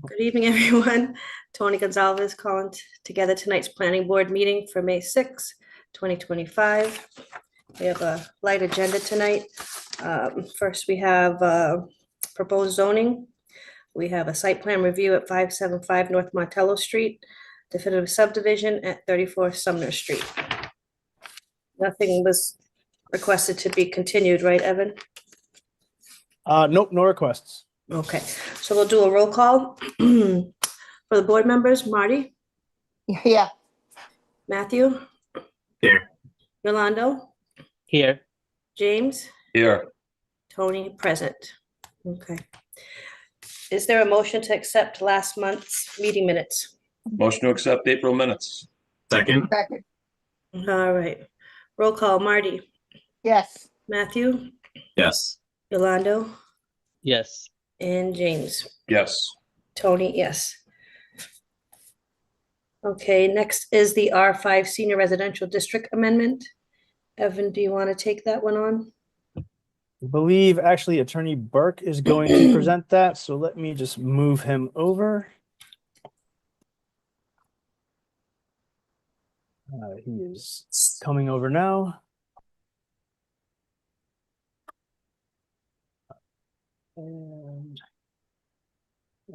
Good evening, everyone. Tony Gonzalez calling together tonight's planning board meeting for May 6, 2025. We have a light agenda tonight. First, we have proposed zoning. We have a site plan review at 575 North Montello Street, definitive subdivision at 34 Sumner Street. Nothing was requested to be continued, right, Evan? Nope, no requests. Okay, so we'll do a roll call for the board members. Marty, Yeah. Matthew, Here. Yolando, Here. James, Here. Tony, present. Okay. Is there a motion to accept last month's meeting minutes? Motion to accept April minutes. Second. Second. All right. Roll call. Marty, Yes. Matthew, Yes. Yolando, Yes. and James. Yes. Tony, yes. Okay, next is the R5 Senior Residential District Amendment. Evan, do you want to take that one on? I believe actually Attorney Burke is going to present that, so let me just move him over. He is coming over now.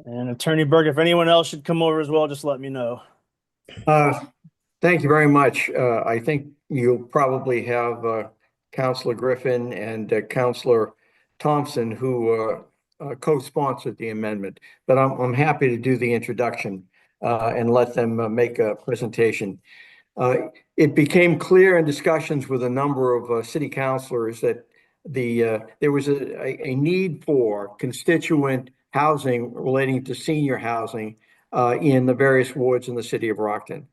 And Attorney Burke, if anyone else should come over as well, just let me know. Thank you very much. I think you'll probably have Councilor Griffin and Councilor Thompson who co-sponsored the amendment, but I'm happy to do the introduction and let them make a presentation. It became clear in discussions with a number of city councilors that there was a need for constituent housing relating to senior housing in the various wards in the city of Brockton.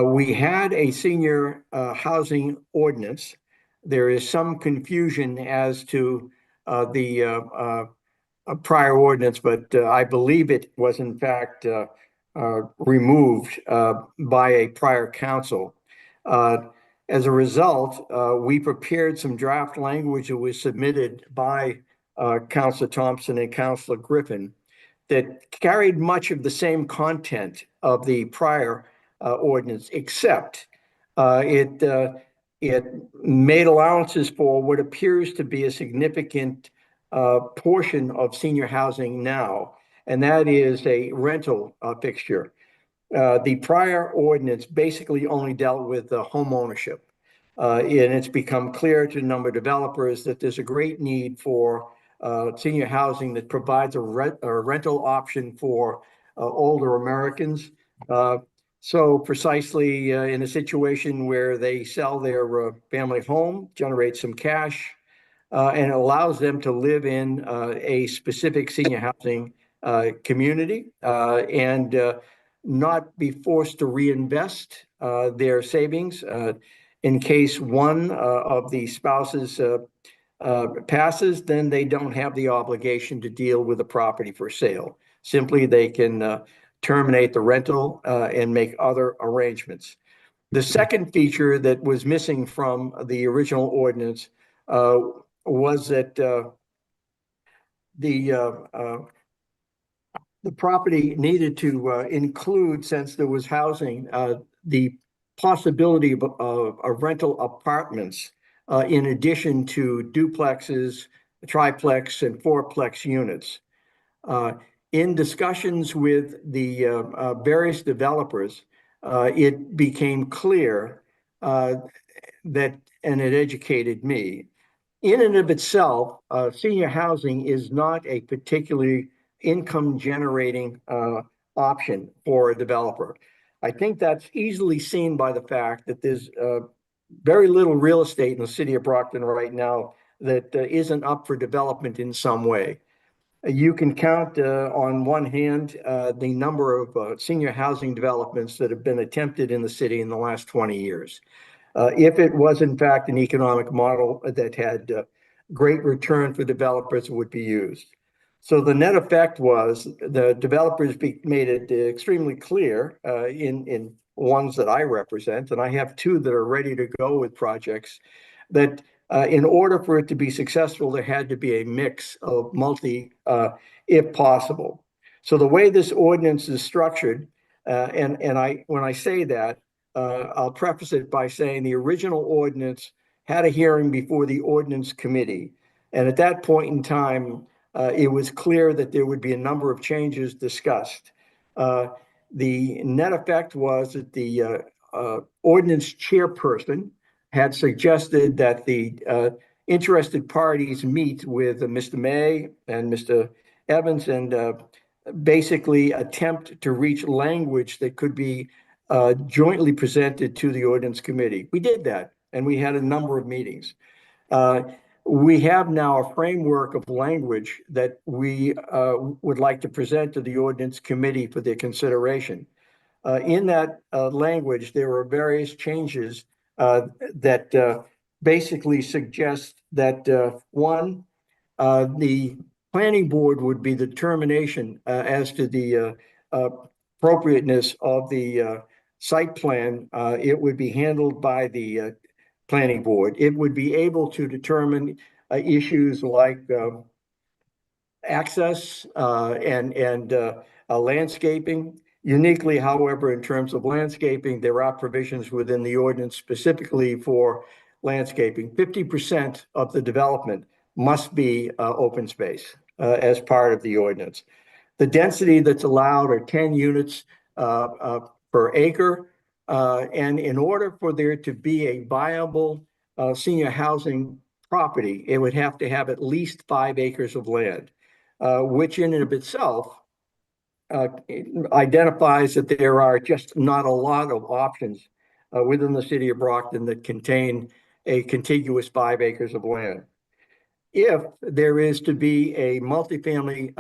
We had a senior housing ordinance. There is some confusion as to the prior ordinance, but I believe it was in fact removed by a prior council. As a result, we prepared some draft language that was submitted by Councilor Thompson and Councilor Griffin that carried much of the same content of the prior ordinance, except it made allowances for what appears to be a significant portion of senior housing now, and that is a rental fixture. The prior ordinance basically only dealt with home ownership, and it's become clear to a number of developers that there's a great need for senior housing that provides a rental option for older Americans. So precisely in a situation where they sell their family home, generate some cash, and it allows them to live in a specific senior housing community and not be forced to reinvest their savings in case one of the spouses passes, then they don't have the obligation to deal with the property for sale. Simply, they can terminate the rental and make other arrangements. The second feature that was missing from the original ordinance was that the property needed to include, since there was housing, the possibility of rental apartments in addition to duplexes, triplex, and fourplex units. In discussions with the various developers, it became clear that, and it educated me, in and of itself, senior housing is not a particularly income generating option for a developer. I think that's easily seen by the fact that there's very little real estate in the city of Brockton right now that isn't up for development in some way. You can count on one hand the number of senior housing developments that have been attempted in the city in the last 20 years. If it was in fact an economic model that had great return for developers, it would be used. So the net effect was the developers made it extremely clear in ones that I represent, and I have two that are ready to go with projects, that in order for it to be successful, there had to be a mix of multi, if possible. So the way this ordinance is structured, when I say that, I'll preface it by saying the original ordinance had a hearing before the ordinance committee. And at that point in time, it was clear that there would be a number of changes discussed. The net effect was that the ordinance chairperson had suggested that the interested parties meet with Mr. May and Mr. Evans and basically attempt to reach language that could be jointly presented to the ordinance committee. We did that, and we had a number of meetings. We have now a framework of language that we would like to present to the ordinance committee for their consideration. In that language, there are various changes that basically suggest that one, the planning board would be the determination as to the appropriateness of the site plan. It would be handled by the planning board. It would be able to determine issues like access and landscaping. Uniquely, however, in terms of landscaping, there are provisions within the ordinance specifically for landscaping. 50% of the development must be open space as part of the ordinance. The density that's allowed are 10 units per acre. And in order for there to be a viable senior housing property, it would have to have at least 5 acres of land, which in and of itself identifies that there are just not a lot of options within the city of Brockton that contain a contiguous 5 acres of land. If there is to be a multifamily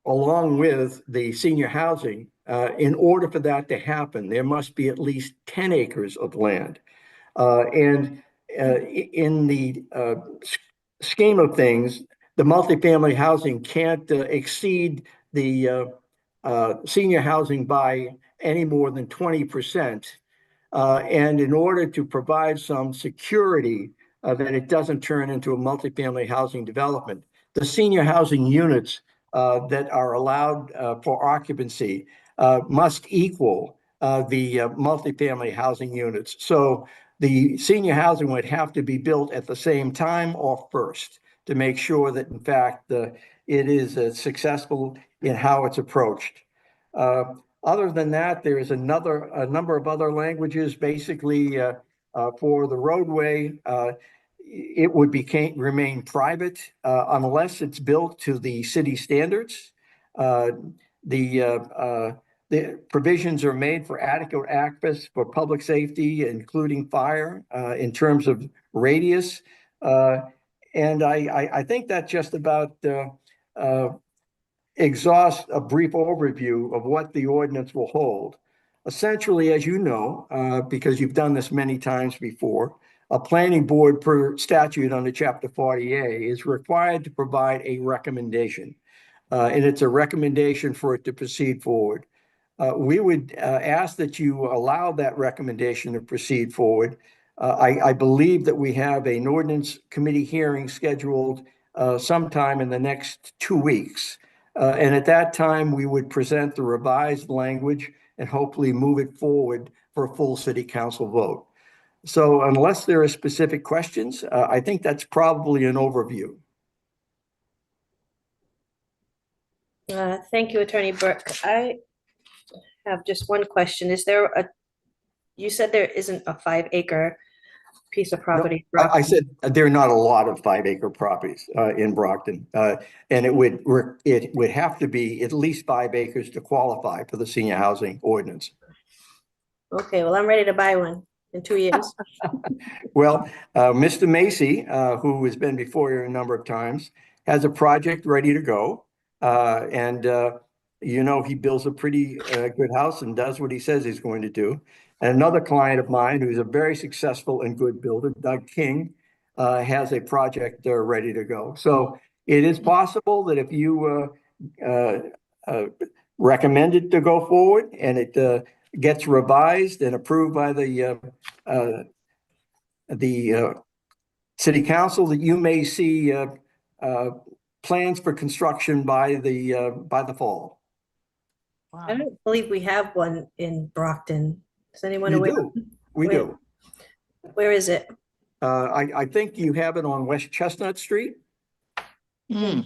along with the senior housing, in order for that to happen, there must be at least 10 acres of land. In the scheme of things, the multifamily housing can't exceed the senior housing by any more than 20%. And in order to provide some security that it doesn't turn into a multifamily housing development, the senior housing units that are allowed for occupancy must equal the multifamily housing units. So the senior housing would have to be built at the same time or first to make sure that, in fact, it is successful in how it's approached. Other than that, there is a number of other languages. Basically, for the roadway, it would remain private unless it's built to the city standards. The provisions are made for adequate access for public safety, including fire, in terms of radius. And I think that just about exhausts a brief overview of what the ordinance will hold. Essentially, as you know, because you've done this many times before, a planning board per statute under Chapter 40A is required to provide a recommendation. And it's a recommendation for it to proceed forward. We would ask that you allow that recommendation to proceed forward. I believe that we have an ordinance committee hearing scheduled sometime in the next 2 weeks. And at that time, we would present the revised language and hopefully move it forward for a full city council vote. So unless there are specific questions, I think that's probably an overview. Thank you, Attorney Burke. I have just one question. You said there isn't a 5-acre piece of property? No, I said there are not a lot of 5-acre properties in Brockton. And it would have to be at least 5 acres to qualify for the senior housing ordinance. Okay, well, I'm ready to buy one in 2 years. Well, Mr. Macy, who has been before you a number of times, has a project ready to go. You know, he builds a pretty good house and does what he says he's going to do. And another client of mine who's a very successful and good builder, Doug King, has a project ready to go. So it is possible that if you recommend it to go forward and it gets revised and approved by the city council, that you may see plans for construction by the fall. I don't believe we have one in Brockton. Is anyone You aware? do. We Where- do. Where is it? I think you have it on West Chestnut Street. Hmm.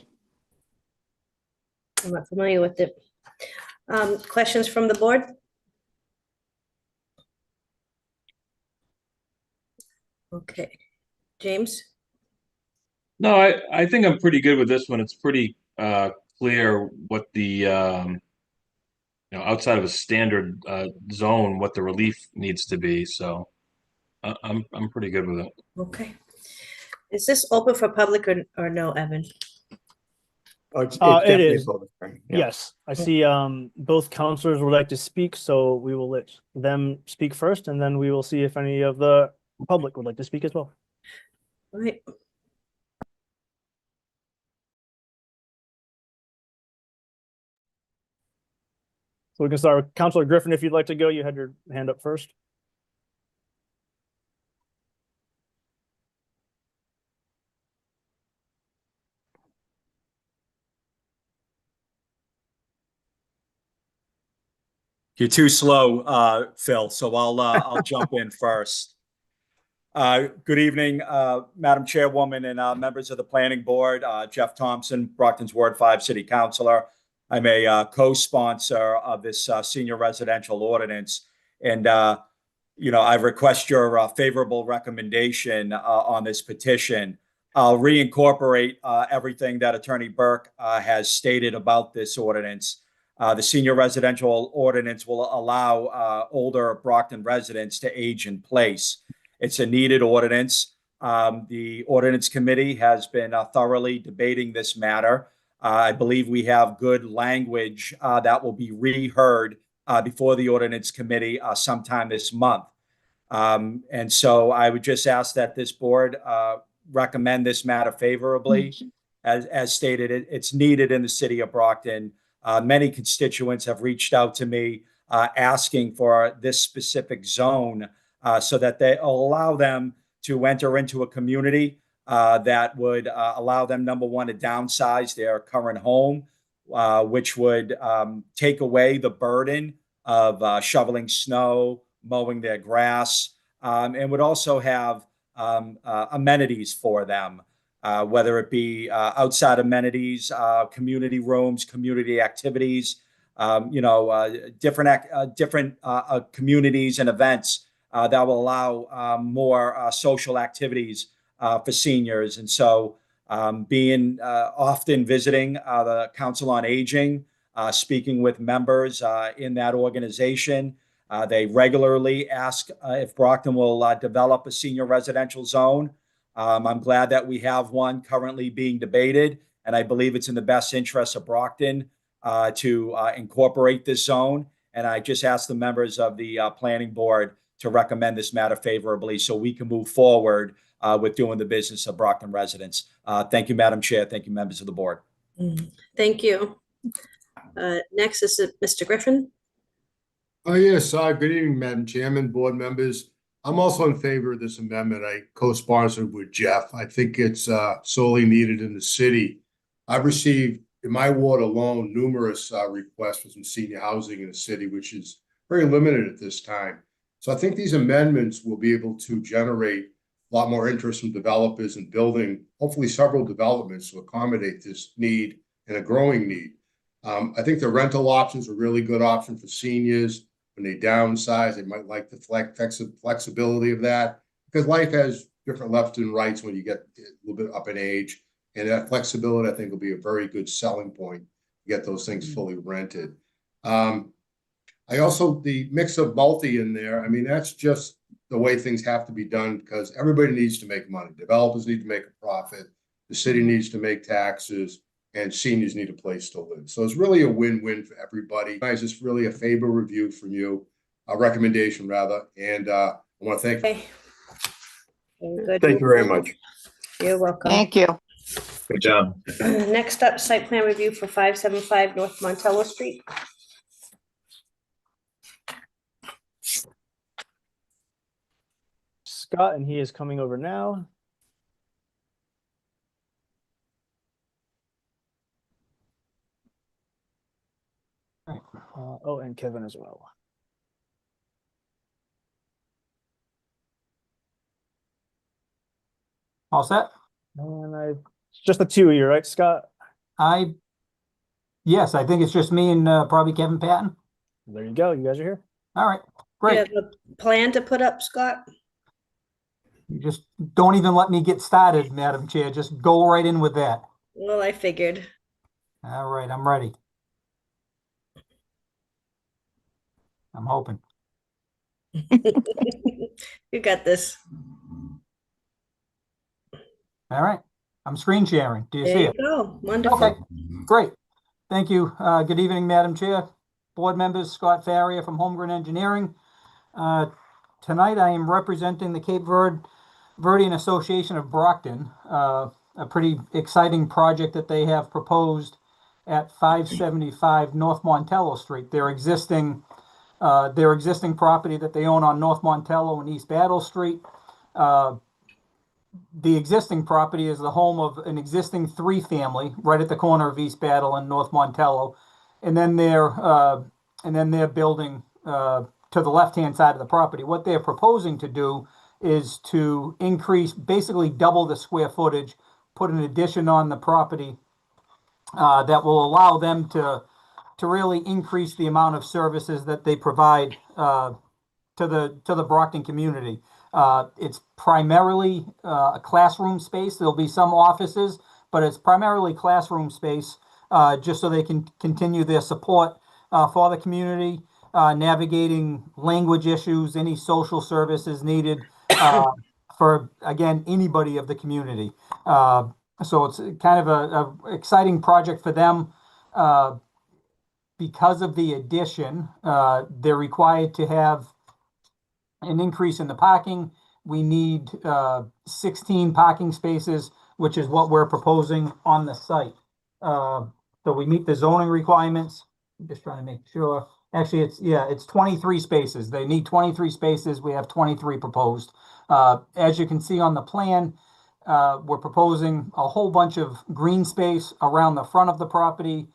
I'm not familiar with it. Questions from the board? Okay, James? No, I think I'm pretty good with this one. It's pretty clear what the outside of a standard zone, what the relief needs to be. So I'm pretty good with it. Okay. Is this open for public or no, Evan? It's It definitely is. a public hearing. Yeah. Yes, I see both counselors would like to speak, so we will let them speak first, and then we will see if any of the public would like to speak as well. All right. So we can start with Councilor Griffin, if you'd like to go. You had your hand up first. You're too slow, Phil, so I'll jump in first. Good evening, Madam Chairwoman and members of the Planning Board. Jeff Thompson, Brockton's Ward 5 City Councilor. I'm a co-sponsor of this senior residential ordinance, and I request your favorable recommendation on this petition. I'll reincorporate everything that Attorney Burke has stated about this ordinance. The senior residential ordinance will allow older Brockton residents to age in place. It's a needed ordinance. The ordinance committee has been thoroughly debating this matter. I believe we have good language that will be reheard before the ordinance committee sometime this month. And so I would just ask that this board recommend this matter favorably. As stated, it's needed in the city of Brockton. Many constituents have reached out to me asking for this specific zone so that they allow them to enter into a community that would allow them, number one, to downsize their current home, which would take away the burden of shoveling snow, mowing their grass, and would also have amenities for them. Whether it be outside amenities, community rooms, community activities, different communities and events that will allow more social activities for seniors. And so being often visiting the Council on Aging, speaking with members in that organization, they regularly ask if Brockton will develop a senior residential zone. I'm glad that we have one currently being debated, and I believe it's in the best interest of Brockton to incorporate this zone. And I just ask the members of the planning board to recommend this matter favorably so we can move forward with doing the business of Brockton residents. Thank you, Madam Chair. Thank you, members of the board. Thank you. Next is Mr. Griffin. Oh, yes. Good evening, Madam Chairman, board members. I'm also in favor of this amendment. I co-sponsored with Jeff. I think it's sorely needed in the city. I've received, in my ward alone, numerous requests for some senior housing in the city, which is very limited at this time. So I think these amendments will be able to generate a lot more interest from developers in building, hopefully several developments to accommodate this need and a growing need. I think the rental options are a really good option for seniors. When they downsize, they might like the flexibility of that, because life has different lefts and rights when you get a little bit up in age. And that flexibility, I think, will be a very good selling point to get those things fully rented. I also, the mix of multi in there, I mean, that's just the way things have to be done because everybody needs to make money. Developers need to make a profit. The city needs to make taxes. And seniors need a place to live. So it's really a win-win for everybody. It's just really a favor review from you, a recommendation rather. And I want to thank you. Okay. Very good. Thank you very much. You're welcome. Thank you. Good job. Next up, site plan review for 575 North Montello Street. Scott, and he is coming over now. Oh, and Kevin as well. All set? And just the two of you, right, Scott? Yes, I think it's just me and probably Kevin Patton. There you go. You guys are here. All right, You great. have a plan to put up, Scott? You just don't even let me get started, Madam Chair. Just go right in with that. Well, I figured. All right, I'm ready. I'm hoping. You got this. All right, I'm screen sharing. Do you There see you it? go. Wonderful. Okay, great. Thank you. Good evening, Madam Chair, board members, Scott Farrier from Holmgren Engineering. Tonight I am representing the Verdean Association of Brockton, a pretty exciting project that they have proposed at 575 North Montello Street. Their existing property that they own on North Montello and East Battle Street. The existing property is the home of an existing three-family right at the corner of East Battle and North Montello, and then they're building to the left-hand side of the property. What they're proposing to do is to increase, basically double the square footage, put an addition on the property that will allow them to really increase the amount of services that they provide to the Brockton community. It's primarily a classroom space. There'll be some offices, but it's primarily classroom space, just so they can continue their support for the community, navigating language issues, any social services needed for, again, anybody of the community. So it's kind of a exciting project for them. Because of the addition, they're required to have an increase in the parking. We need 16 parking spaces, which is what we're proposing on the site. So we meet the zoning requirements. I'm just trying to make sure. Actually, it's 23 spaces. They need 23 spaces. We have 23 proposed. As you can see on the plan, we're proposing a whole bunch of green space around the front of the property,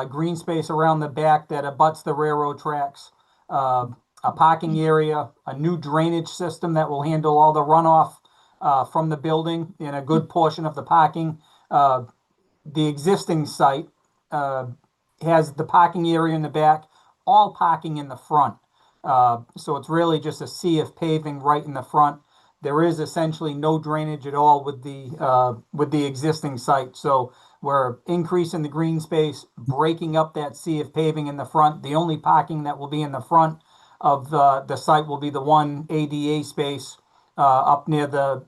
green space around the back that abuts the railroad tracks, a parking area, a new drainage system that will handle all the runoff from the building in a good portion of the parking. The existing site has the parking area in the back, all parking in the front. So it's really just a sea of paving right in the front. There is essentially no drainage at all with the existing site. So we're increasing the green space, breaking up that sea of paving in the front. The only parking that will be in the front of the site will be the one ADA space up near the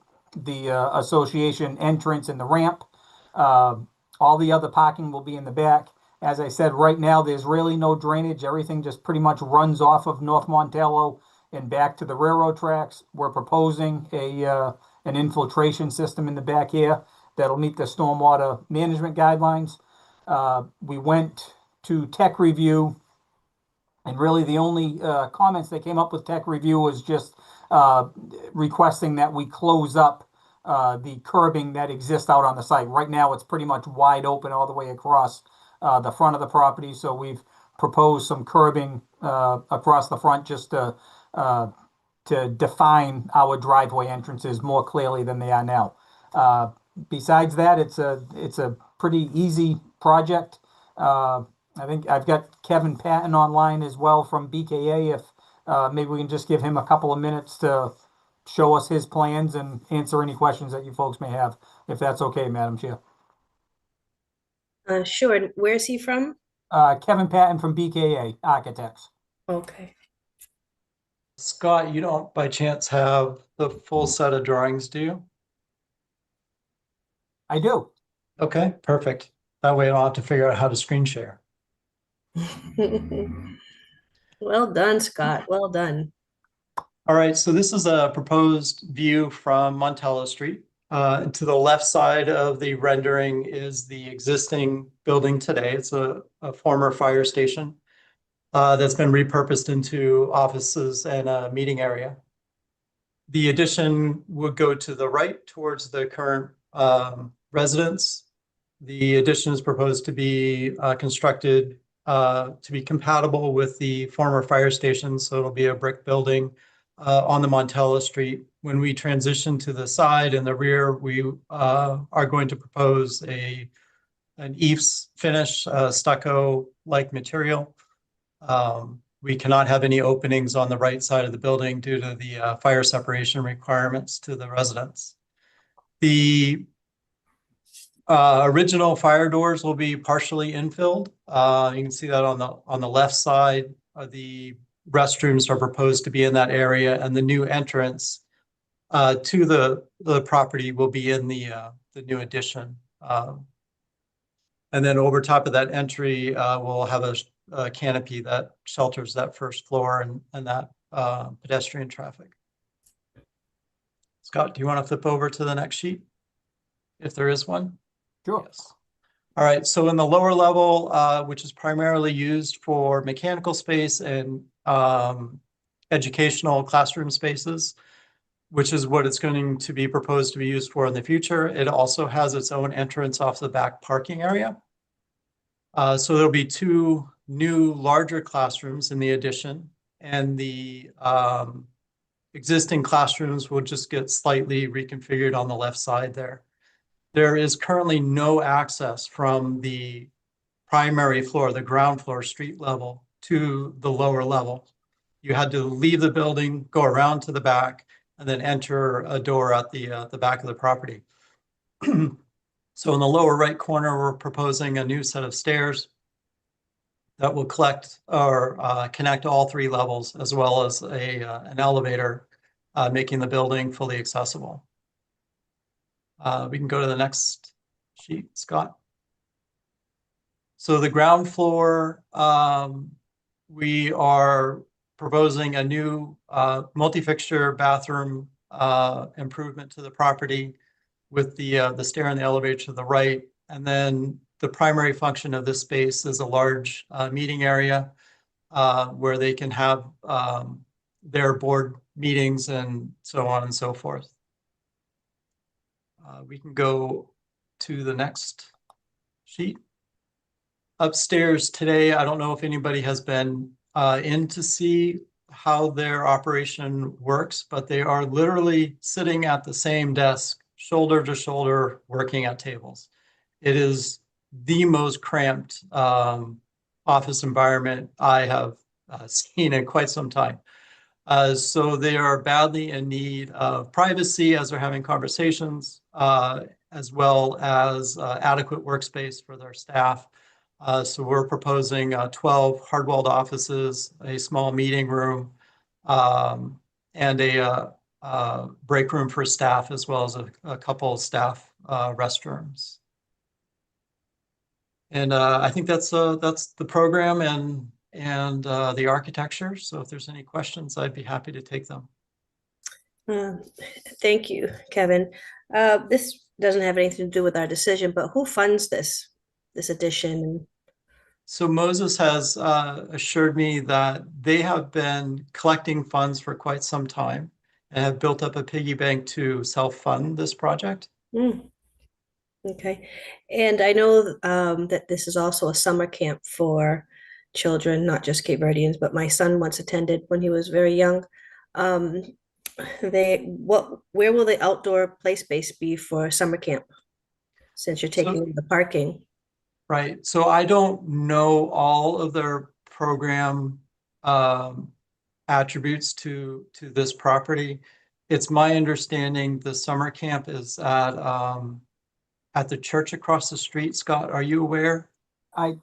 association entrance and the ramp. All the other parking will be in the back. As I said, right now, there's really no drainage. Everything just pretty much runs off of North Montello and back to the railroad tracks. We're proposing an infiltration system in the back here that'll meet the stormwater management guidelines. We went to tech review, and really the only comments that came up with tech review was just requesting that we close up the curbing that exists out on the site. Right now, it's pretty much wide open all the way across the front of the property. So we've proposed some curbing across the front just to define our driveway entrances more clearly than they are now. Besides that, it's a pretty easy project. I think I've got Kevin Patton online as well from BKA. If maybe we can just give him a couple of minutes to show us his plans and answer any questions that you folks may have, if that's okay, Madam Chair. Sure. Where's he from? Kevin Patton from BKA Architects. Okay. Scott, you don't by chance have the full set of drawings, do you? I do. Okay, perfect. That way I don't have to figure out how to screen share. Well done, Scott. Well done. All right, so this is a proposed view from Montello Street. To the left side of the rendering is the existing building today. It's a former fire station that's been repurposed into offices and a meeting area. The addition would go to the right towards the current residence. The addition is proposed to be constructed to be compatible with the former fire station. So it'll be a brick building on the Montella Street. When we transition to the side and the rear, we are going to propose an eaves finish, stucco-like material. We cannot have any openings on the right side of the building due to the fire separation requirements to the residents. The original fire doors will be partially infilled. You can see that on the left side. The restrooms are proposed to be in that area, and the new entrance to the property will be in the new addition. And then over top of that entry, we'll have a canopy that shelters that first floor and that pedestrian traffic. Scott, do you want to flip over to the next sheet? If there is one? Sure. Yes. All right, so in the lower level, which is primarily used for mechanical space and educational classroom spaces, which is what it's going to be proposed to be used for in the future. It also has its own entrance off the back parking area. So there'll be 2 new larger classrooms in the addition, and the existing classrooms will just get slightly reconfigured on the left side there. There is currently no access from the primary floor, the ground floor street level, to the lower level. You had to leave the building, go around to the back, and then enter a door at the back of the property. So in the lower right corner, we're proposing a new set of stairs that will collect or connect all 3 levels, as well as an elevator, making the building fully accessible. We can go to the next sheet, Scott. So the ground floor, we are proposing a new multi-fixture bathroom improvement to the property with the stair and the elevator to the right. And then the primary function of this space is a large meeting area where they can have their board meetings and so on and so forth. We can go to the next sheet. Upstairs today, I don't know if anybody has been in to see how their operation works, but they are literally sitting at the same desk, shoulder to shoulder, working at tables. It is the most cramped office environment I have seen in quite some time. So they are badly in need of privacy as they're having conversations, as well as adequate workspace for their staff. So we're proposing 12 hard-walled offices, a small meeting room, and a break room for staff, as well as a couple of staff restrooms. And I think that's the program and the architecture. So if there's any questions, I'd be happy to take them. Thank you, Kevin. This doesn't have anything to do with our decision, but who funds this addition? So Moses has assured me that they have been collecting funds for quite some time and have built up a piggy bank to self-fund this project. Okay, and I know that this is also a summer camp for children, not just Cape Verdeans, but my son once attended when he was very young. Where will the outdoor play space be for summer camp, since you're taking the parking? Right. So I don't know all of their program attributes to this property. It's my understanding the summer camp is at the church across the street. Scott, are you aware? I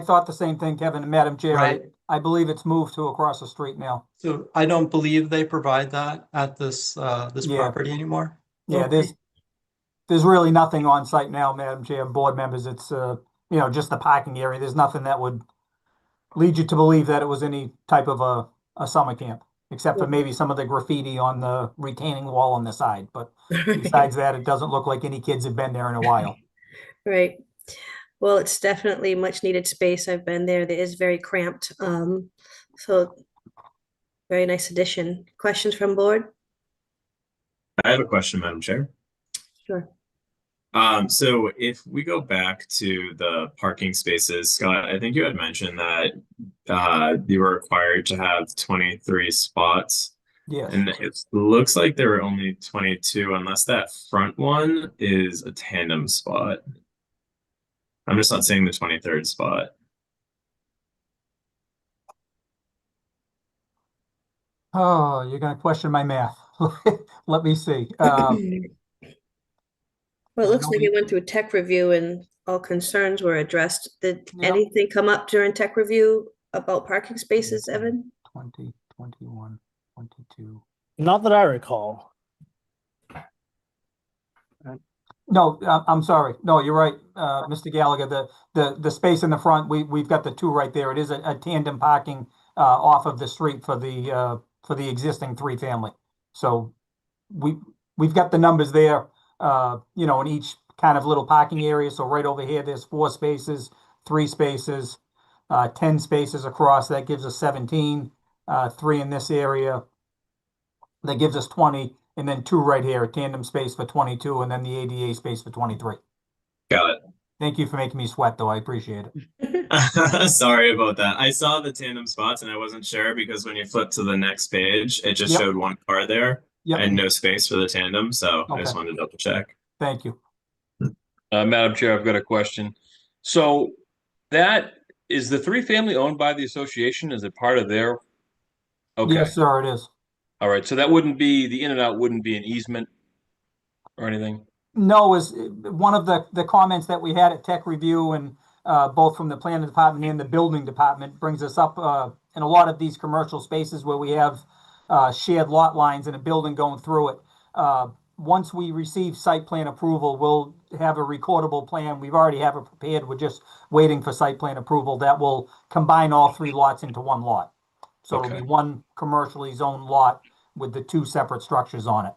thought the same thing, Kevin, and Madam Chair. Right. I believe it's moved to across the street now. So I don't believe they provide that at this property anymore. Yeah, there's really nothing on site now, Madam Chair and board members. It's just the parking area. There's nothing that would lead you to believe that it was any type of a summer camp, except for maybe some of the graffiti on the retaining wall on the side. But besides that, it doesn't look like any kids have been there in a while. Right. Well, it's definitely much needed space. I've been there. It is very cramped. So very nice addition. Questions from board? I have a question, Madam Chair. Sure. So if we go back to the parking spaces, Scott, I think you had mentioned that you were required to have 23 spots. Yes. And it looks like there were only 22, unless that front one is a tandem spot. I'm just not seeing the 23rd spot. Oh, you're gonna question my math. Let me see. Well, it looks no, like we- it went through tech review and all concerns were addressed. Did Yeah. anything come up during tech review about parking spaces, Evan? 20, 21, 22. Not that I recall. No, I'm sorry. No, you're right, Mr. Gallagher. The space in the front, we've got the two right there. It is a tandem parking off of the street for the existing three-family. So we've got the numbers there, in each kind of little parking area. So right over here, there's 4 spaces, 3 spaces, 10 spaces across. That gives us 17. 3 in this area. That gives us 20, and then 2 right here, a tandem space for 22, and then the ADA space for 23. Got Thank you for making me sweat, though. I appreciate it. it. Sorry about that. I saw the tandem spots and I wasn't sure because when you flip to the next page, it just Yep. showed one car there Yep. and no space for the tandem. So I just Okay. wanted to double check. Thank you. Madam Chair, I've got a question. So that is the three-family owned by the association? Is it part of their? Okay. Yes, sir, it is. All right. So that wouldn't be, the in and out wouldn't be an easement or anything? No, is one of the comments that we had at tech review, and both from the planning department and the building department brings us up in a lot of these commercial spaces where we have shared lot lines in a building going through it. Once we receive site plan approval, we'll have a recordable plan. We've already have it prepared. We're just waiting for site plan approval that will combine all 3 lots into one lot. So it'll be Okay. one commercially zoned lot with the 2 separate structures on it.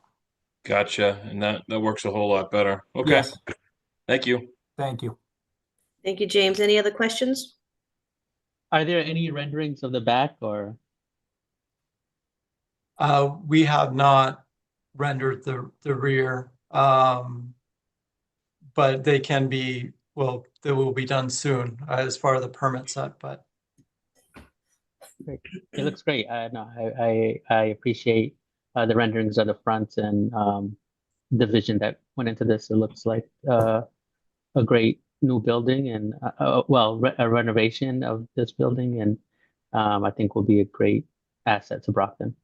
Gotcha. And that works a whole lot better. Okay. Yes, Thank you. thank you. Thank you, James. Any other questions? Are there any renderings of the back or? We have not rendered the rear, but they can be, well, they will be done soon as far as the permit set, but. It looks great. No, I appreciate the renderings of the front and the vision that went into this. It looks like a great new building and a renovation of this building, and I think will be a great asset to Brockton.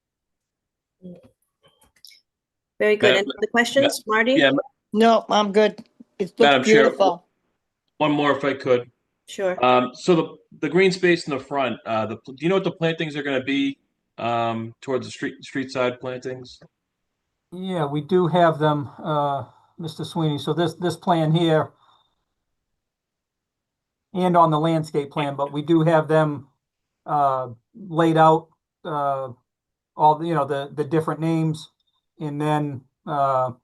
Very good. Madam- Any other questions, Marty? Yeah, No, I'm good. It Madam looks Chair. beautiful. one more if I could. Sure. So the green space in the front, do you know what the plantings are going to be towards the street side plantings? Yeah, we do have them, Mr. Sweeney. So this plan here and on the landscape plan, but we do have them laid out, all the different names, and then Not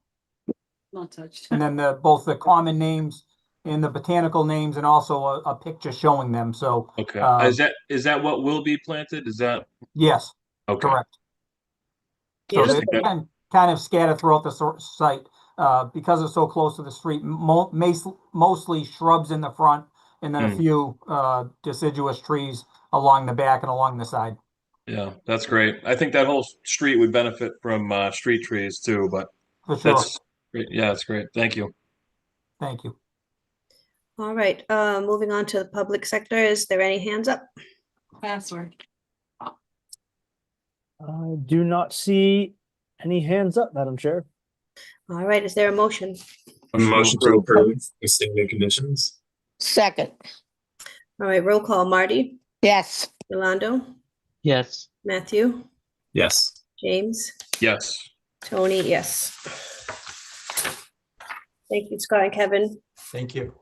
touched. and then both the common names and the botanical names, and also a picture showing them. So Okay. Is that what will be planted? Is that yes, okay? correct. So Beautiful. they're kind of scattered throughout the site, because it's so close to the street. Mostly shrubs in the front, and then a few deciduous trees along the back and along the side. Yeah, that's great. I think that whole street would benefit from street trees too, but For sure. that's great. Yeah, that's great. Thank you. Thank you. All right, moving on to the public sector. Is there any hands up? Password. I do not see any hands up, Madam Chair. All right, is there a motion? A motion to approve the standard conditions. Second. All right, roll call. Marty, Yes. Yolando, Yes. Matthew, Yes. James, Yes. Tony, yes. Thank you, Scott and Kevin. Thank you.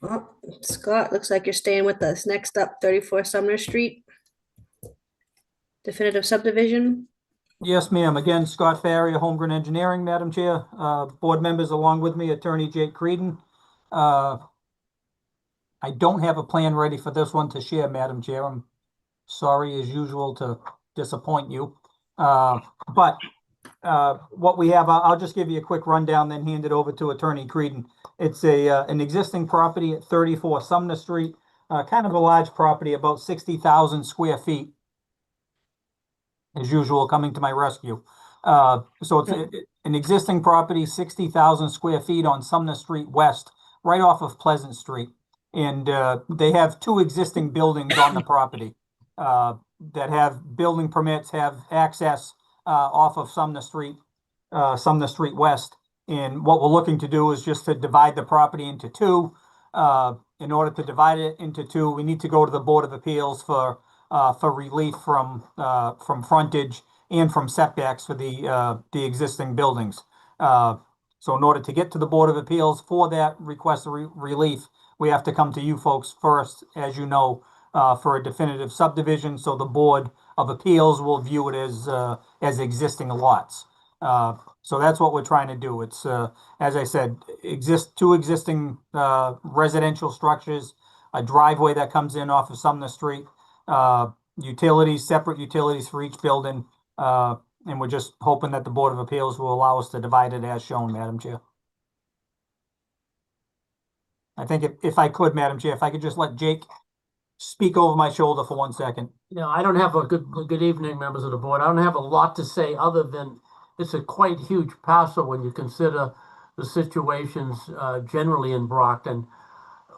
Well, Scott, looks like you're staying with us. Next up, 34 Sumner Street. Definitive subdivision. Yes, ma'am. Again, Scott Farrier, Holmgren Engineering, Madam Chair. Board members along with me, Attorney Jake Creedon. I don't have a plan ready for this one to share, Madam Chair. I'm sorry as usual to disappoint you. But what we have, I'll just give you a quick rundown, then hand it over to Attorney Creedon. It's an existing property at 34 Sumner Street, kind of a large property, about 60,000 square feet. As usual, coming to my rescue. So it's an existing property, 60,000 square feet on Sumner Street West, right off of Pleasant Street. And they have two existing buildings on the property that have building permits, have access off of Sumner Street West. And what we're looking to do is just to divide the property into two. In order to divide it into two, we need to go to the Board of Appeals for relief from frontage and from setbacks for the existing buildings. So in order to get to the Board of Appeals for that request of relief, we have to come to you folks first, as you know, for a definitive subdivision. So the Board of Appeals will view it as existing lots. So that's what we're trying to do. It's as I said, two existing residential structures, a driveway that comes in off of Sumner Street, utilities, separate utilities for each building, and we're just hoping that the Board of Appeals will allow us to divide it as shown, Madam Chair. I think if I could, Madam Chair, if I could just let Jake speak over my shoulder for 1 second. Yeah, I don't have a good evening, members of the board. I don't have a lot to say other than it's a quite huge parcel when you consider the situations generally in Brockton.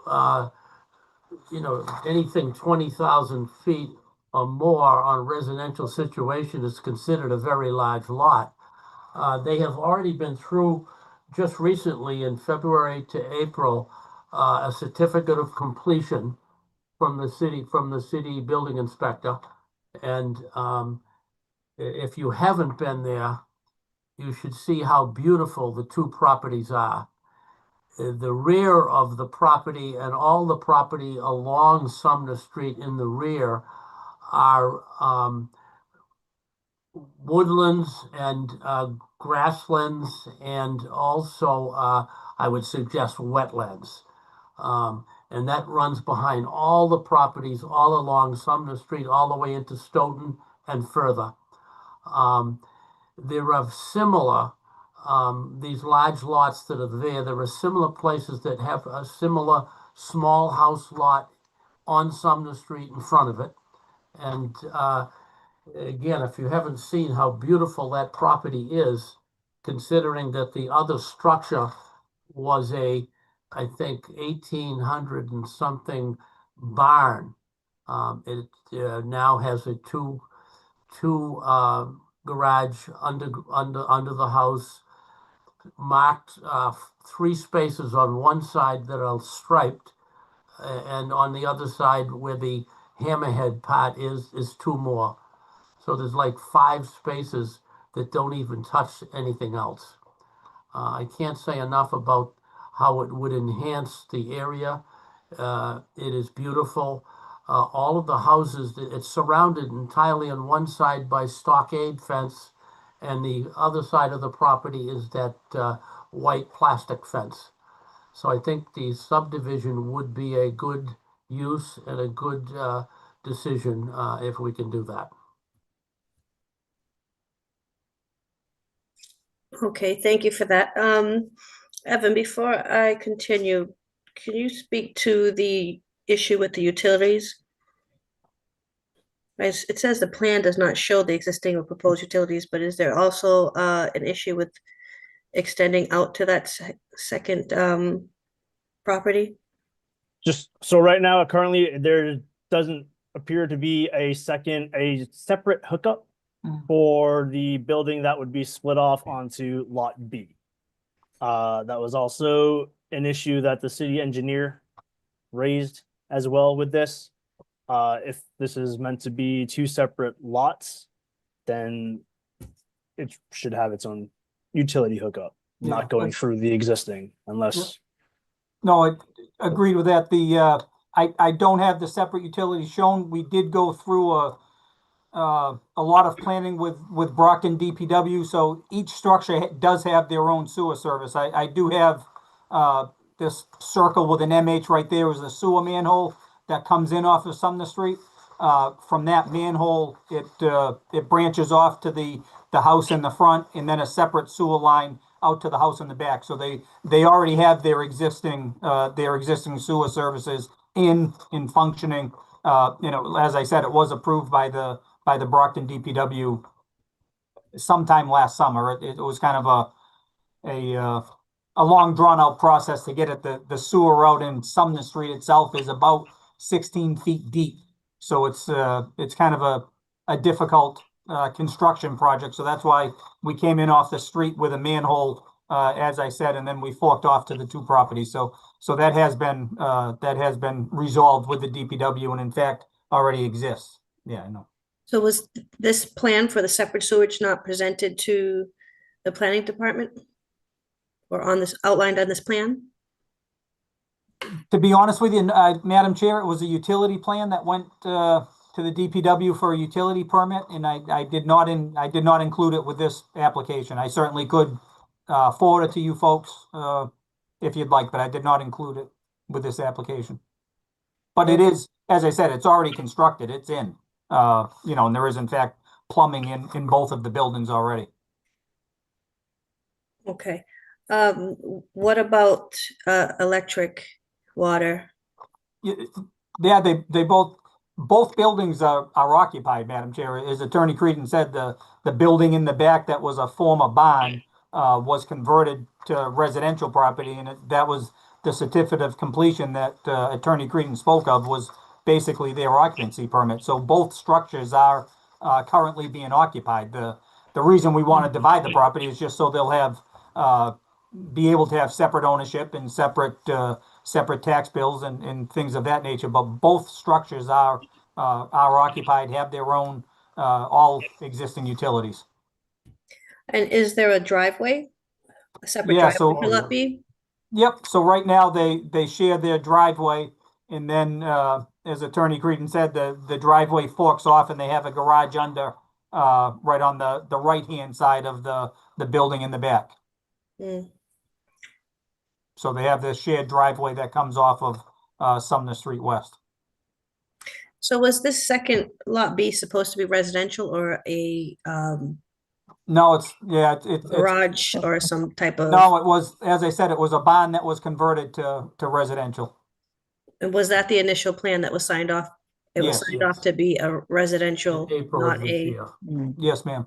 You know, anything 20,000 feet or more on a residential situation is considered a very large lot. They have already been through just recently in February to April a certificate of completion from the city building inspector. And if you haven't been there, you should see how beautiful the two properties are. The rear of the property and all the property along Sumner Street in the rear are woodlands and grasslands, and also I would suggest wetlands. And that runs behind all the properties all along Sumner Street, all the way into Stoughton and further. There are similar, these large lots that are there are similar places that have a similar small house lot on Sumner Street in front of it. And again, if you haven't seen how beautiful that property is, considering that the other structure was I think 1800 and something barn. It now has a two garage under the house, marked 3 spaces on one side that are striped, and on the other side where the hammerhead part is 2 more. So there's like 5 spaces that don't even touch anything else. I can't say enough about how it would enhance the area. It is beautiful. All of the houses, it's surrounded entirely on one side by stockade fence, and the other side of the property is that white plastic fence. So I think the subdivision would be a good use and a good decision if we can do that. Okay, thank you for that. Evan, before I continue, can you speak to the issue with the utilities? It says the plan does not show the existing or proposed utilities, but is there also an issue with extending out to that second property? Just so right now, currently there doesn't appear to be a separate hookup for the building that would be split off onto Lot B. That was also an issue that the city engineer raised as well with this. If this is meant to be 2 separate lots, then it should have its own utility hookup, not going through the existing, unless. No, I agreed with that. I don't have the separate utilities shown. We did go through a lot of planning with Brockton DPW, so each structure does have their own sewer service. I do have this circle with an MH right there is a sewer manhole that comes in off of Sumner Street. From that manhole, it branches off to the house in the front, and then a separate sewer line out to the house in the back. So they already have their existing sewer services in functioning. As I said, it was approved by the Brockton DPW sometime last summer. It was kind of a long drawn out process to get it. The sewer out in Sumner Street itself is about 16 feet deep. So it's kind of a difficult construction project. So that's why we came in off the street with a manhole, as I said, and then we forked off to the two properties. So that has been resolved with the DPW, and in fact already exists. Yeah, I know. So was this plan for the separate sewage not presented to the planning department? Or outlined on this plan? To be honest with you, Madam Chair, it was a utility plan that went to the DPW for a utility permit, and I did not include it with this application. I certainly could forward it to you folks if you'd like, but I did not include it with this application. But it is, as I said, it's already constructed. It's in, and there is in fact plumbing in both of the buildings already. Okay. What about electric, water? Yeah, they both buildings are occupied, Madam Chair. As Attorney Creedon said, the building in the back that was a former barn was converted to residential property, and that was the certificate of completion that Attorney Creedon spoke of was basically their occupancy permit. So both structures are currently being occupied. The reason we want to divide the property is just so they'll have be able to have separate ownership and separate tax bills and things of that nature. But both structures are occupied, have their own all existing utilities. And is there a driveway? A separate Yeah, driveway so for Lot B? Yep. So right now they share their driveway, and then as Attorney Creedon said, the driveway forks off, and they have a garage under right on the right hand side of the building in the back. Mm. So they have this shared driveway that comes off of Sumner Street West. So was this second Lot B supposed to be residential or a No, it's garage or some type of? No, it was, as I said, it was a barn that was converted to residential. And was that the initial plan that was signed off? It was Yes, signed yes. off to be a residential, April of not this a, year. Yes, ma'am.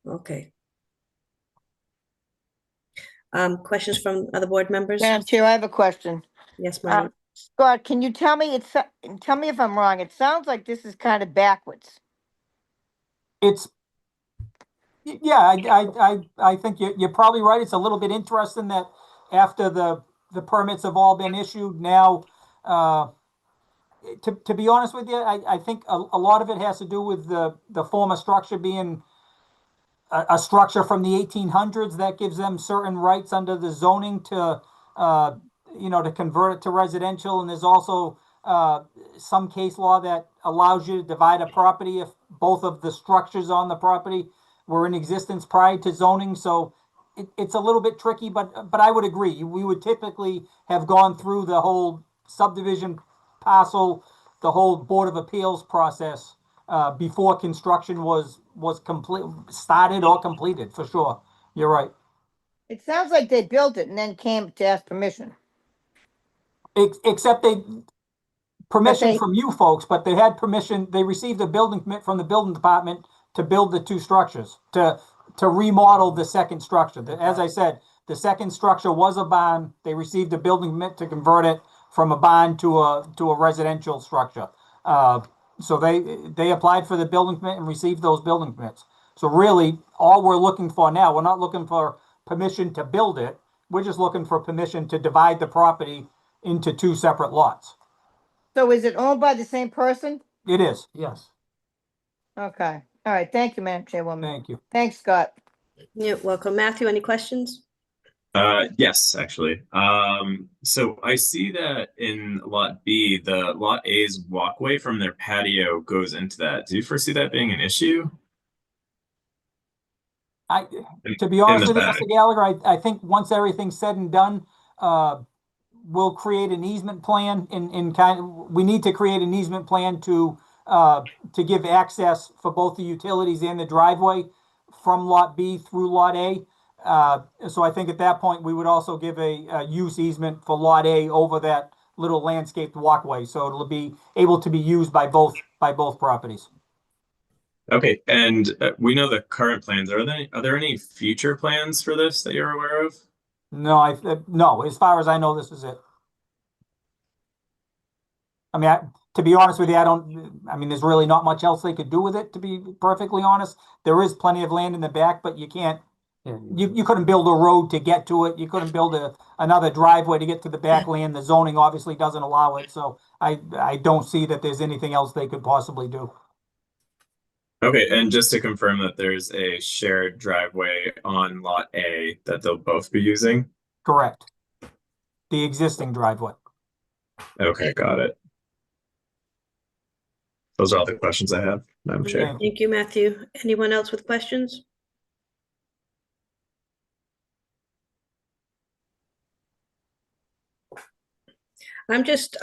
okay. Questions from other board members? Madam Chair, I have a question. Yes, Marty. Scott, can you tell me tell me if I'm wrong? It sounds like this is kind of backwards. Yeah, I think you're probably right. It's a little bit interesting that after the permits have all been issued now, to be honest with you, I think a lot of it has to do with the former structure being a structure from the 1800s that gives them certain rights under the zoning to to convert it to residential. And there's also some case law that allows you to divide a property if both of the structures on the property were in existence prior to zoning. So it's a little bit tricky, but I would agree. We would typically have gone through the whole subdivision parcel, the whole Board of Appeals process before construction was started or completed, for sure. You're right. It sounds like they built it and then came to ask permission. Except permission they- from you folks, but they had permission. They received a building permit from the building department to build the two structures, to remodel the second structure. As I said, the second structure was a barn. They received a building permit to convert it from a barn to a residential structure. So they applied for the building permit and received those building permits. So really, all we're looking for now, we're not looking for permission to build it. We're just looking for permission to divide the property into two separate lots. So is it owned by the same person? It is. Yes. Okay. All right. Thank you, Madam Chairwoman. Thank you. Thanks, Scott. You're welcome. Matthew, any questions? Yes, actually. So I see that in Lot B, the Lot A's walkway from their patio goes into that. Do you foresee that being an issue? To be honest with you, back. Mr. Gallagher, I think once everything's said and done, we'll create an easement plan we need to create an easement plan to give access for both the utilities and the driveway from Lot B through Lot A. So I think at that point, we would also give a use easement for Lot A over that little landscaped walkway. So it'll be able to be used by both properties. Okay, and we know the current plans. Are there any future plans for this that you're aware of? No, no, as far as I know, this is it. I mean, to be honest with you, I mean, there's really not much else they could do with it, to be perfectly honest. There is plenty of land in the back, but you can't, you couldn't build a road to get to it. You couldn't build another driveway to get to the back land. The zoning obviously doesn't allow it. So I don't see that there's anything else they could possibly do. Okay, and just to confirm that there's a shared driveway on Lot A that they'll both be using? Correct. The existing driveway. Okay, got it. Those are all the questions I have, Madam Chair. Thank you, Matthew. Anyone else with questions? I'm just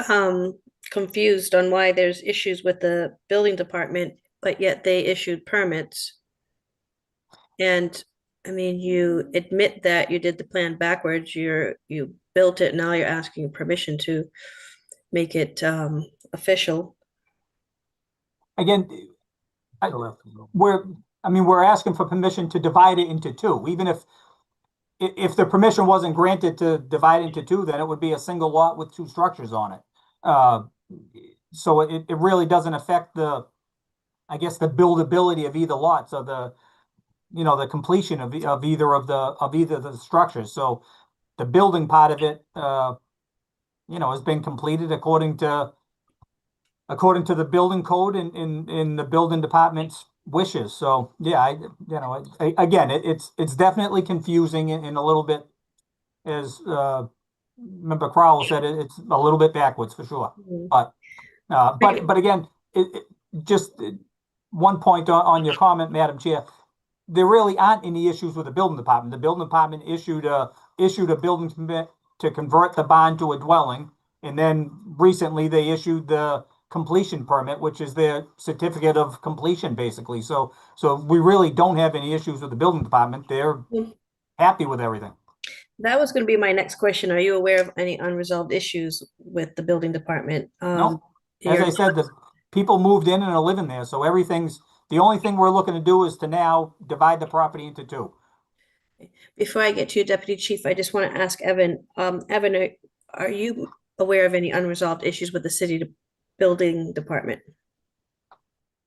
confused on why there's issues with the building department, but yet they issued permits. And I mean, you admit that you did the plan backwards, you built it, now you're asking permission to make it official. Again, we're asking for permission to divide it into two. Even if the permission wasn't granted to divide into two, then it would be a single lot with two structures on it. So it really doesn't affect I guess, the buildability of either lot. So the completion of either of the structures. So the building part of it, has been completed according to the building code in the building department's wishes. So yeah, again, it's definitely confusing and a little bit, as Member Crowell said, it's a little bit backwards for sure. But again, just one point on your comment, Madam Chair. There really aren't any issues with the building department. The building department issued a building permit to convert the barn to a dwelling, and then recently they issued the completion permit, which is their certificate of completion, basically. So we really don't have any issues with the building department. They're happy with everything. That was going to be my next question. Are you aware of any unresolved issues with the building department? No. As I said, the people moved in and are living there, so the only thing we're looking to do is to now divide the property into two. Before I get to you, Deputy Chief, I just want to ask Evan. Evan, are you aware of any unresolved issues with the city building department?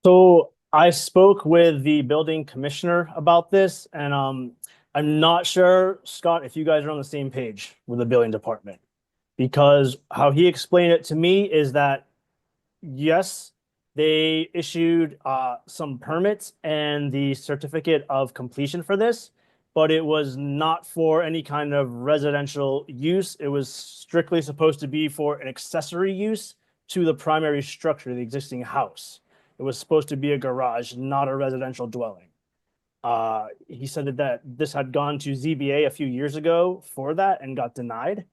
So I spoke with the building commissioner about this, and I'm not sure, Scott, if you guys are on the same page with the building department, because how he explained it to me is that, yes, they issued some permits and the certificate of completion for this, but it was not for any kind of residential use. It was strictly supposed to be for an accessory use to the primary structure, the existing house. It was supposed to be a garage, not a residential dwelling. He said that this had gone to ZBA a few years ago for that and got denied.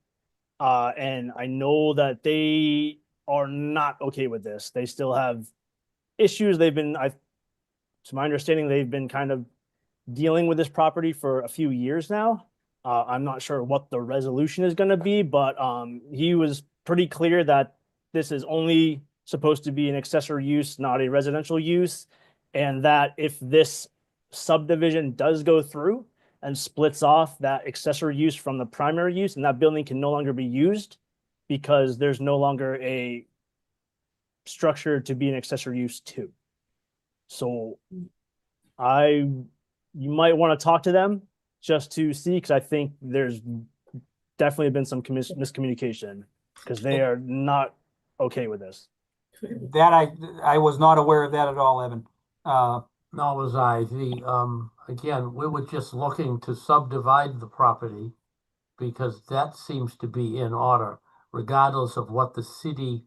And I know that they are not okay with this. They still have issues. To my understanding, they've been kind of dealing with this property for a few years now. I'm not sure what the resolution is going to be, but he was pretty clear that this is only supposed to be an accessory use, not a residential use, and that if this subdivision does go through and splits off that accessory use from the primary use, and that building can no longer be used because there's no longer a structure to be an accessory use to. So you might want to talk to them just to see, because I think there's definitely been some miscommunication, because they are not okay with this. That I was not aware of that at all, Evan. Nor was I. Again, we were just looking to subdivide the property because that seems to be in order, regardless of what the city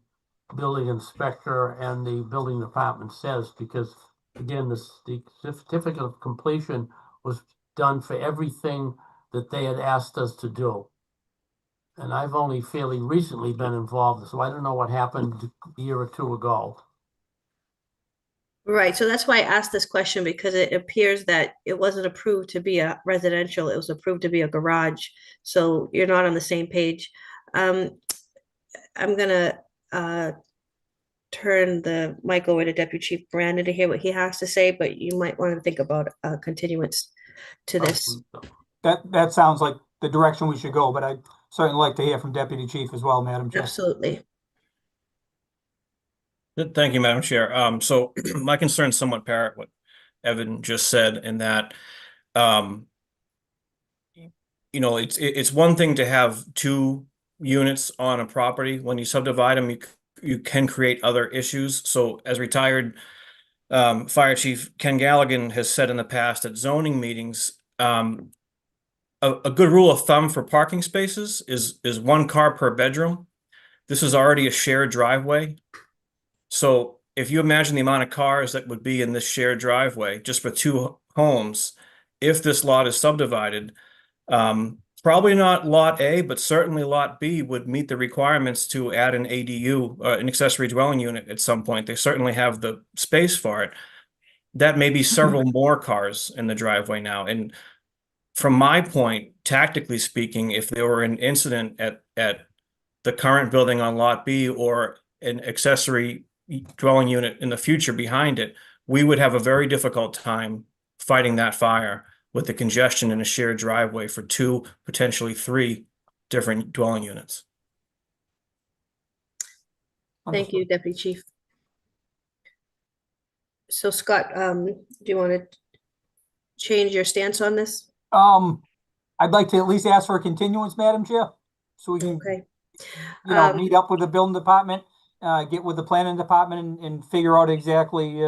building inspector and the building department says, because again, the certificate of completion was done for everything that they had asked us to do. and I've only fairly recently been involved, so I don't know what happened a year or two ago. Right, so that's why I asked this question, because it appears that it wasn't approved to be a residential, it was approved to be a garage. So you're not on the same page. I'm gonna turn the mic over to Deputy Chief Brandon to hear what he has to say, but you might want to think about a continuance to this. That sounds like the direction we should go, but I'd certainly like to hear from Deputy Chief as well, Madam Chair. Absolutely. Thank you, Madam Chair. So my concern somewhat parrot what Evan just said, in that, you know, it's one thing to have 2 units on a property. When you subdivide them, you can create other issues. So as retired Fire Chief Ken Galligan has said in the past at zoning meetings, a good rule of thumb for parking spaces is 1 car per bedroom. This is already a shared driveway. So if you imagine the amount of cars that would be in this shared driveway just for 2 homes, if this lot is subdivided, probably not lot A, but certainly lot B would meet the requirements to add an ADU, an accessory dwelling unit at some point. They certainly have the space for it. That may be several more cars in the driveway now. And from my point, tactically speaking, if there were an incident at the current building on lot B or an accessory dwelling unit in the future behind it, we would have a very difficult time fighting that fire with the congestion in a shared driveway for 2, potentially 3 different dwelling units. Thank you, Deputy Chief. So Scott, do you want to change your stance on this? I'd like to at least ask for a continuance, Madam Chair, so we can, Okay. you know, meet up with the building department, get with the planning department and figure out exactly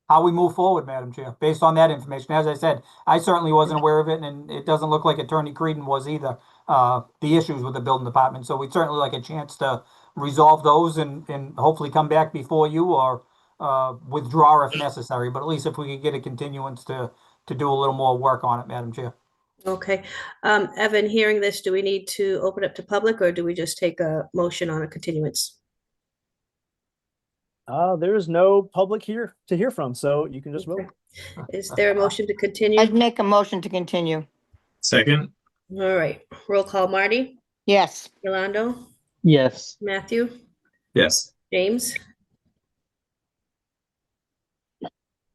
how we move forward, Madam Chair, based on that information. As I said, I certainly wasn't aware of it, and it doesn't look like Attorney Creedon was either, the issues with the building department. So we'd certainly like a chance to resolve those and hopefully come back before you, or withdraw if necessary. But at least if we could get a continuance to do a little more work on it, Madam Chair. Okay. Evan, hearing this, do we need to open up to public, or do we just take a motion on a continuance? There is no public here to hear from, so you can just vote. Is there a motion to continue? I'd make a motion to continue. Second. All right, roll call. Marty? Yes. Yolando? Yes. Matthew? Yes. James?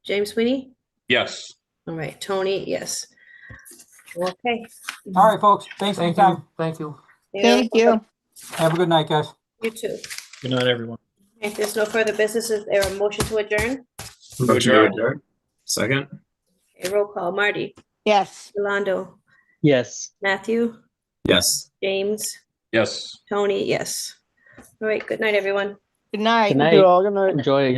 James Sweeney? Yes. All right, Tony, yes. Okay. All right, folks. Thanks for your time. Thank you. Thank you. Have a good night, guys. You too. Good night, everyone. If there's no further business, is there a motion to adjourn? Motion to adjourn. Second. Okay, roll call. Marty? Yes. Yolando? Yes. Matthew? Yes. James? Yes. Tony, yes. All right, good night, everyone. Good night. Good Thank you night. all. Good night. Enjoy your